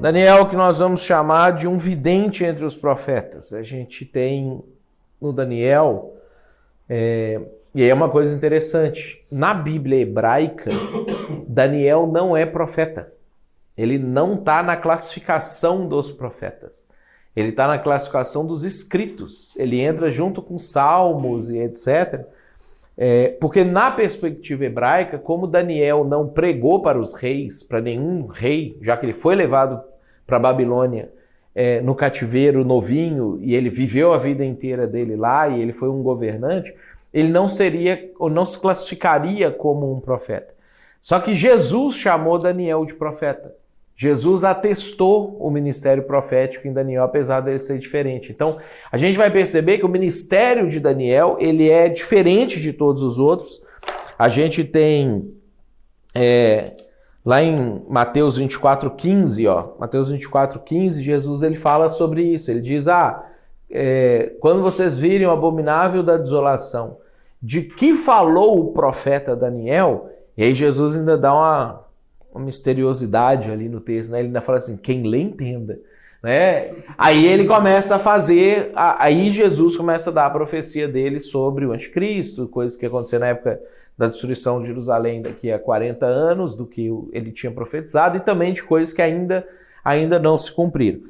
Daniel é o que nós vamos chamar de um vidente entre os profetas. A gente tem no Daniel, e aí é uma coisa interessante, na Bíblia hebraica, Daniel não é profeta. Ele não está na classificação dos profetas. Ele está na classificação dos escritos. Ele entra junto com Salmos e etc. Porque na perspectiva hebraica, como Daniel não pregou para os reis, para nenhum rei, já que ele foi levado para a Babilônia no cativeiro novinho, e ele viveu a vida inteira dele lá, e ele foi um governante, ele não seria, ou não se classificaria como um profeta. Só que Jesus chamou Daniel de profeta. Jesus atestou o ministério profético em Daniel, apesar dele ser diferente. Então, a gente vai perceber que o ministério de Daniel, ele é diferente de todos os outros. A gente tem, lá em Mateus 24:15, Mateus 24:15, Jesus ele fala sobre isso. Ele diz, quando vocês virem o abominável da desolação, de que falou o profeta Daniel? E aí Jesus ainda dá uma misteriosidade ali no texto, né? Ele ainda fala assim, quem lê entenda, né? Aí ele começa a fazer, aí Jesus começa a dar a profecia dele sobre o anticristo, coisas que aconteceram na época da destruição de Jerusalém daqui a 40 anos, do que ele tinha profetizado, e também de coisas que ainda não se cumpriram.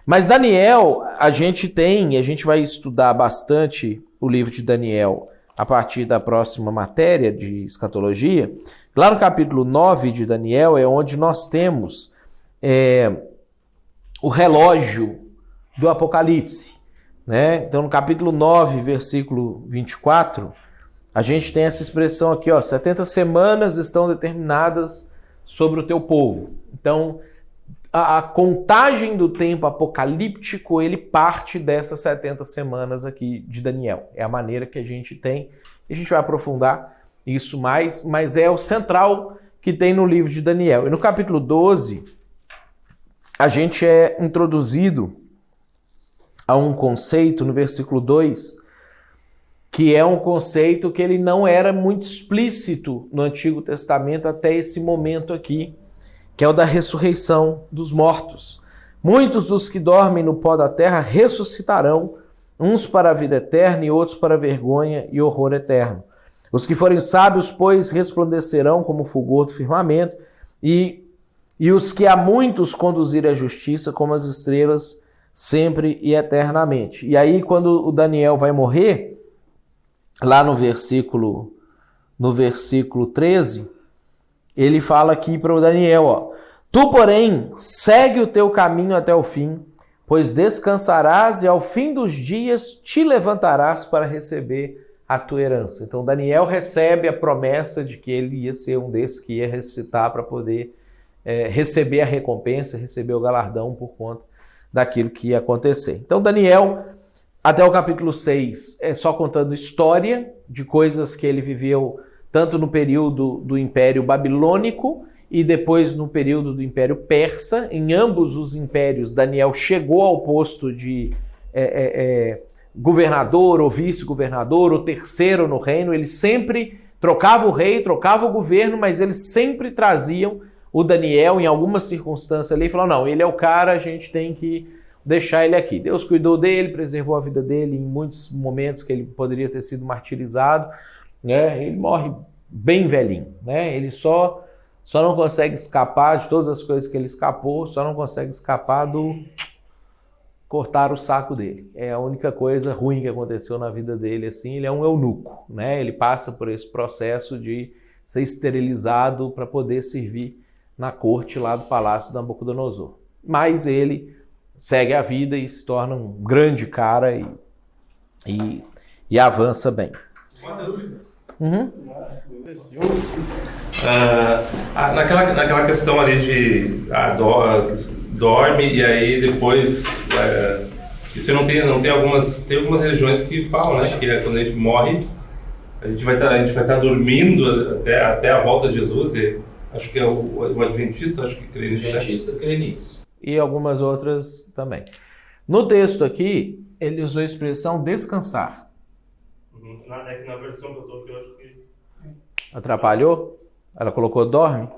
Mas Daniel, a gente vai estudar bastante o livro de Daniel a partir da próxima matéria de escatologia. Lá no capítulo 9 de Daniel é onde nós temos o relógio do Apocalipse, né? Então no capítulo 9, versículo 24, a gente tem essa expressão aqui, 70 semanas estão determinadas sobre o teu povo. Então a contagem do tempo apocalíptico, ele parte dessas 70 semanas aqui de Daniel. É a maneira que a gente tem, a gente vai aprofundar isso mais, mas é o central que tem no livro de Daniel. E no capítulo 12, a gente é introduzido a um conceito, no versículo 2, que é um conceito que ele não era muito explícito no Antigo Testamento até esse momento aqui, que é o da ressurreição dos mortos. Muitos dos que dormem no pó da terra ressuscitarão, uns para a vida eterna e outros para a vergonha e horror eterno. Os que forem sábios, pois, resplandecerão como o fulgor do firmamento, e os que a muitos conduzirem à justiça como as estrelas, sempre e eternamente. E aí, quando o Daniel vai morrer, lá no versículo 13, ele fala aqui para o Daniel, tu, porém, segue o teu caminho até o fim, pois descansarás e ao fim dos dias te levantarás para receber a tua herança. Então Daniel recebe a promessa de que ele ia ser um desses que ia ressuscitar para poder receber a recompensa, receber o galardão por conta daquilo que ia acontecer. Então Daniel, até o capítulo 6, é só contando história de coisas que ele viveu tanto no período do Império Babilônico e depois no período do Império Persa. Em ambos os impérios, Daniel chegou ao posto de governador ou vice-governador, ou terceiro no reino. Ele sempre trocava o rei, trocava o governo, mas eles sempre traziam o Daniel em alguma circunstância ali e falaram, não, ele é o cara, a gente tem que deixar ele aqui. Deus cuidou dele, preservou a vida dele em muitos momentos que ele poderia ter sido martirizado, né? Ele morre bem velhinho, né? Ele só não consegue escapar de todas as coisas que ele escapou, só não consegue escapar do cortar o saco dele. É a única coisa ruim que aconteceu na vida dele, assim. Ele é um eunuco, né? Ele passa por esse processo de ser esterilizado para poder servir na corte lá do palácio de Nabucodonosor. Mas ele segue a vida e se torna um grande cara e avança bem. Uma dúvida. Uhum. Naquela questão ali de dorme e aí depois isso não tem algumas religiões que falam, né, que quando a gente morre a gente vai estar dormindo até a volta de Jesus. E acho que é o Adventista, acho que crê nisso. O Adventista crê nisso. E algumas outras também. No texto aqui, ele usou a expressão descansar. É que na versão que eu tô aqui, eu acho que... Atrapalhou? Ela colocou dorme?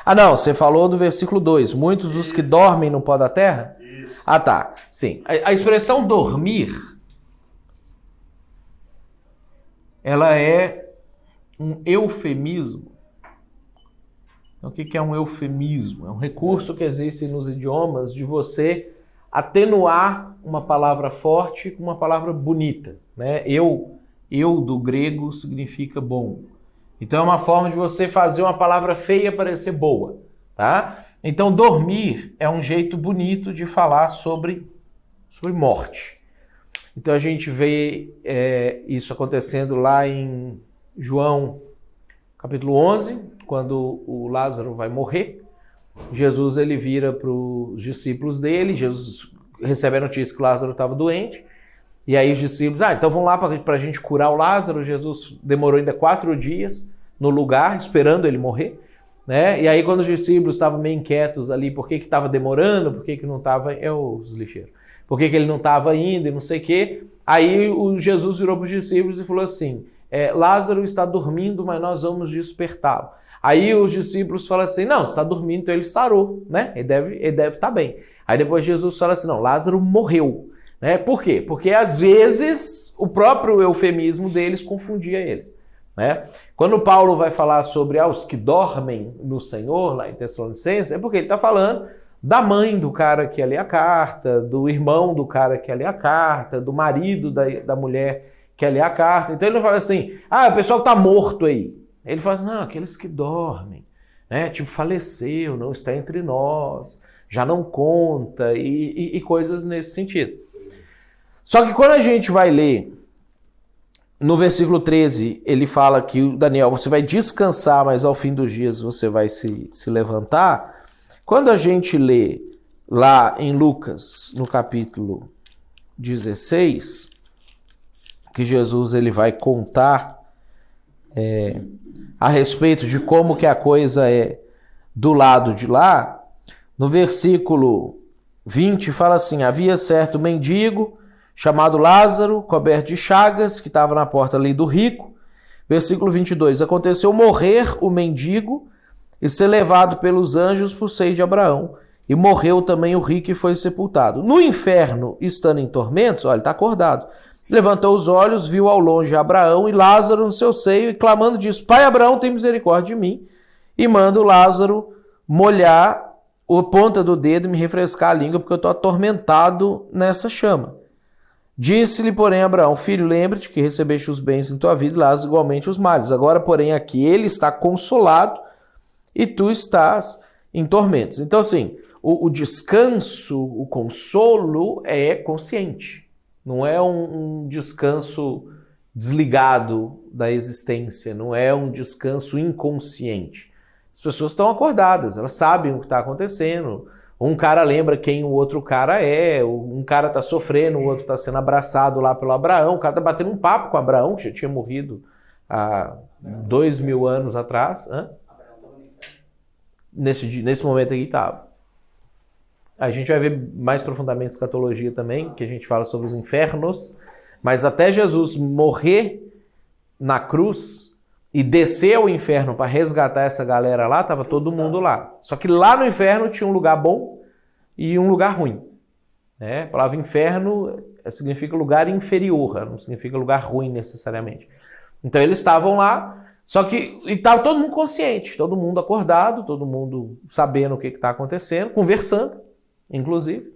Ah, não, você falou do versículo 2. Muitos dos que dormem no pó da terra? Isso. Ah, tá. Sim. A expressão dormir, ela é um eufemismo. Então, o que é um eufemismo? É um recurso que existe nos idiomas de você atenuar uma palavra forte com uma palavra bonita, né? Eu do grego significa bom. Então é uma forma de você fazer uma palavra feia parecer boa, tá? Então dormir é um jeito bonito de falar sobre morte. Então a gente vê isso acontecendo lá em João capítulo 11, quando o Lázaro vai morrer. Jesus ele vira para os discípulos dele, Jesus recebe a notícia que o Lázaro estava doente, e aí os discípulos, então vamos lá para a gente curar o Lázaro. Jesus demorou ainda 4 dias no lugar, esperando ele morrer, né? E aí quando os discípulos estavam meio inquietos ali, por que estava demorando, por que não estava, os lixeiros, por que ele não estava indo e não sei o quê, aí o Jesus virou para os discípulos e falou assim, Lázaro está dormindo, mas nós vamos despertá-lo. Aí os discípulos falam assim, não, você está dormindo, então ele sarou, né? Ele deve estar bem. Aí depois Jesus fala assim, não, Lázaro morreu. Né? Por quê? Porque às vezes o próprio eufemismo deles confundia eles. Né? Quando Paulo vai falar sobre os que dormem no Senhor, lá em Tessalonicenses, é porque ele está falando da mãe do cara que ia ler a carta, do irmão do cara que ia ler a carta, do marido da mulher que ia ler a carta. Então ele não fala assim, o pessoal está morto aí. Ele fala assim, não, aqueles que dormem, né? Tipo, faleceu, não está entre nós, já não conta, e coisas nesse sentido. Só que quando a gente vai ler, no versículo 13, ele fala que, Daniel, você vai descansar, mas ao fim dos dias você vai se levantar. Quando a gente lê lá em Lucas, no capítulo 16, que Jesus ele vai contar a respeito de como que a coisa é do lado de lá, no versículo 20 fala assim, havia certo mendigo chamado Lázaro, coberto de chagas, que estava na porta ali do rico. Versículo 22, aconteceu morrer o mendigo e ser levado pelos anjos para o seio de Abraão. E morreu também o rico e foi sepultado. No inferno, estando em tormentos, olha, ele está acordado. Levantou os olhos, viu ao longe Abraão e Lázaro no seu seio, e clamando disse, Pai Abraão, tem misericórdia de mim, e manda o Lázaro molhar a ponta do dedo e me refrescar a língua, porque eu estou atormentado nessa chama. Disse-lhe, porém, Abraão, filho, lembra-te que recebeste os bens em tua vida e Lázaro igualmente os males. Agora, porém, aqui ele está consolado e tu estás em tormentos. Então, assim, o descanso, o consolo é consciente. Não é um descanso desligado da existência, não é um descanso inconsciente. As pessoas estão acordadas, elas sabem o que está acontecendo. Um cara lembra quem o outro cara é, um cara está sofrendo, o outro está sendo abraçado lá pelo Abraão, o cara está batendo um papo com o Abraão, que já tinha morrido há 2000 anos atrás. Nesse momento aqui estava. A gente vai ver mais profundamente escatologia também, que a gente fala sobre os infernos, mas até Jesus morrer na cruz e descer ao inferno para resgatar essa galera lá, estava todo mundo lá. Só que lá no inferno tinha um lugar bom e um lugar ruim. Né? A palavra inferno significa lugar inferior, não significa lugar ruim necessariamente. Então eles estavam lá, só que estava todo mundo consciente, todo mundo acordado, todo mundo sabendo o que está acontecendo, conversando, inclusive,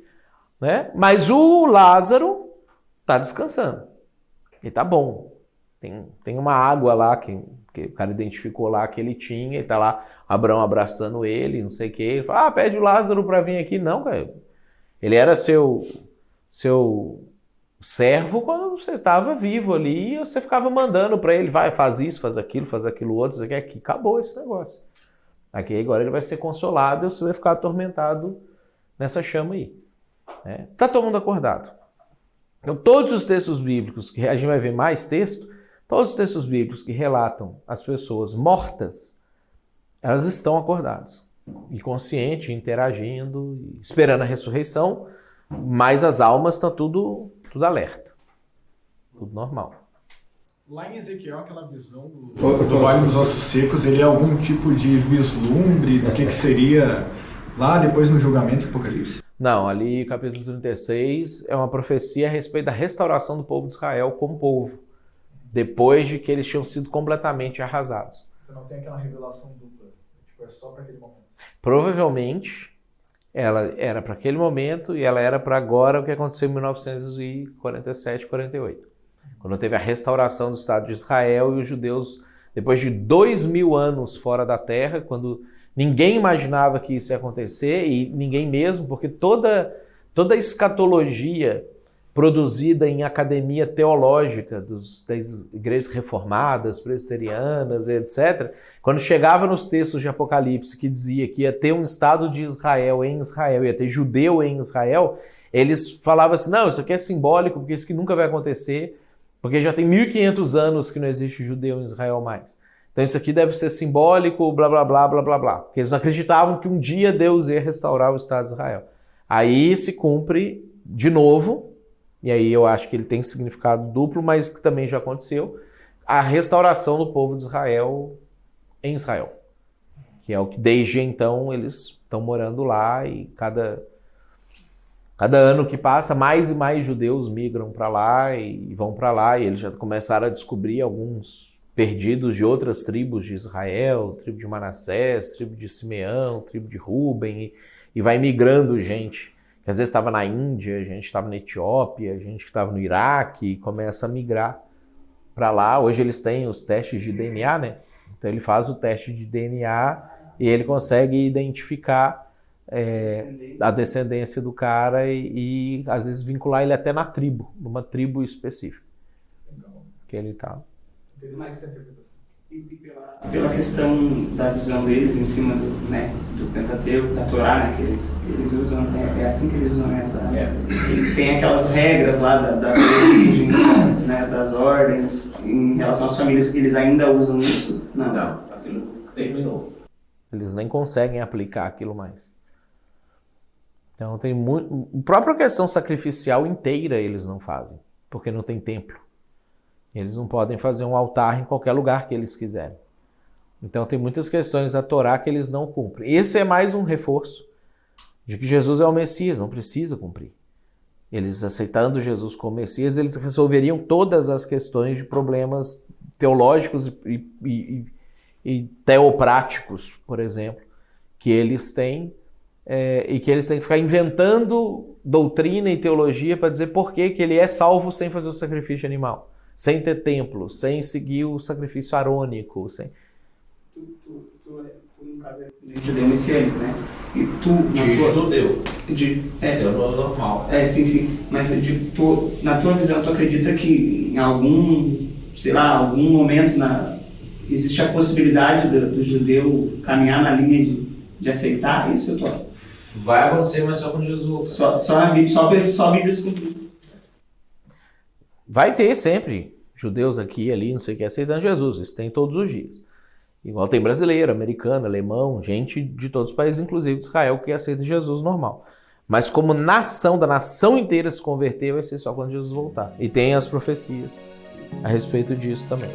né? Mas o Lázaro está descansando. E tá bom. Tem uma água lá que o cara identificou lá que ele tinha, e tá lá Abraão abraçando ele, não sei o que. Ele fala, pede o Lázaro para vir aqui. Não, cara. Ele era seu servo quando você estava vivo ali, e você ficava mandando para ele, vai, faz isso, faz aquilo outro, isso aqui, acabou esse negócio. Aqui agora ele vai ser consolado e você vai ficar atormentado nessa chama aí. Tá todo mundo acordado. Então, todos os textos bíblicos, que a gente vai ver mais texto, todos os textos bíblicos que relatam as pessoas mortas, elas estão acordadas, e conscientes, interagindo, esperando a ressurreição, mas as almas estão tudo alerta, tudo normal. Lá em Ezequiel, aquela visão do Vale dos Ossos Secos, ele é algum tipo de vislumbre do que seria lá depois no julgamento do Apocalipse? Não, ali capítulo 36 é uma profecia a respeito da restauração do povo de Israel como povo, depois de que eles tinham sido completamente arrasados. Então não tem aquela revelação dupla, tipo, é só para aquele momento. Provavelmente ela era para aquele momento e ela era para agora, o que aconteceu em 1947, 48. Quando teve a restauração do Estado de Israel e os judeus, depois de 2000 anos fora da terra, quando ninguém imaginava que isso ia acontecer, e ninguém mesmo, porque toda a escatologia produzida em academia teológica das igrejas reformadas, presbiterianas, etc., quando chegava nos textos de Apocalipse que dizia que ia ter um Estado de Israel em Israel, ia ter judeu em Israel, eles falavam assim, não, isso aqui é simbólico, porque isso aqui nunca vai acontecer, porque já tem 1500 anos que não existe judeu em Israel mais. Então isso aqui deve ser simbólico, blá, blá, blá, blá, blá, blá. Porque eles não acreditavam que um dia Deus ia restaurar o Estado de Israel. Aí se cumpre de novo, e aí eu acho que ele tem significado duplo, mas que também já aconteceu, a restauração do povo de Israel em Israel. Que é o que desde então eles estão morando lá e cada ano que passa, mais e mais judeus migram para lá e vão para lá, e eles já começaram a descobrir alguns perdidos de outras tribos de Israel, tribo de Manassés, tribo de Simeão, tribo de Ruben, e vai migrando gente, que às vezes estava na Índia, gente estava na Etiópia, gente que estava no Iraque, e começa a migrar para lá. Hoje eles têm os testes de DNA, né? Então ele faz o teste de DNA e ele consegue identificar a descendência do cara e às vezes vincular ele até na tribo, numa tribo específica. Que ele tá. Mas, e pela questão da visão deles em cima do Pentateuco, da Torá, né, que eles usam, é assim que eles usam, né? Tem aquelas regras lá das origens, né, das ordens, em relação às famílias, que eles ainda usam isso? Não, aquilo terminou. Eles nem conseguem aplicar aquilo mais. Então tem muito. A própria questão sacrificial inteira eles não fazem, porque não tem templo. Eles não podem fazer um altar em qualquer lugar que eles quiserem. Então tem muitas questões da Torá que eles não cumprem. Esse é mais um reforço de que Jesus é o Messias, não precisa cumprir. Eles aceitando Jesus como Messias, eles resolveriam todas as questões de problemas teológicos e teopráticos, por exemplo, que eles têm, e que eles têm que ficar inventando doutrina e teologia para dizer por que ele é salvo sem fazer o sacrifício animal, sem ter templo, sem seguir o sacrifício arônico. Sem... Tu no caso, é judeu messiânico, né? E tu... judeu. É normal. Sim. Mas na tua visão, tu acredita que em algum momento existe a possibilidade do judeu caminhar na linha de aceitar isso? Vai acontecer, mas só com Jesus. Só a Bíblia se cumprir. Vai ter sempre judeus aqui, ali, não sei o que, aceitando Jesus. Isso tem todos os dias. Igual tem brasileiro, americano, alemão, gente de todos os países, inclusive de Israel, que aceita Jesus normal. Mas como nação, da nação inteira se converter, vai ser só quando Jesus voltar. E tem as profecias a respeito disso também.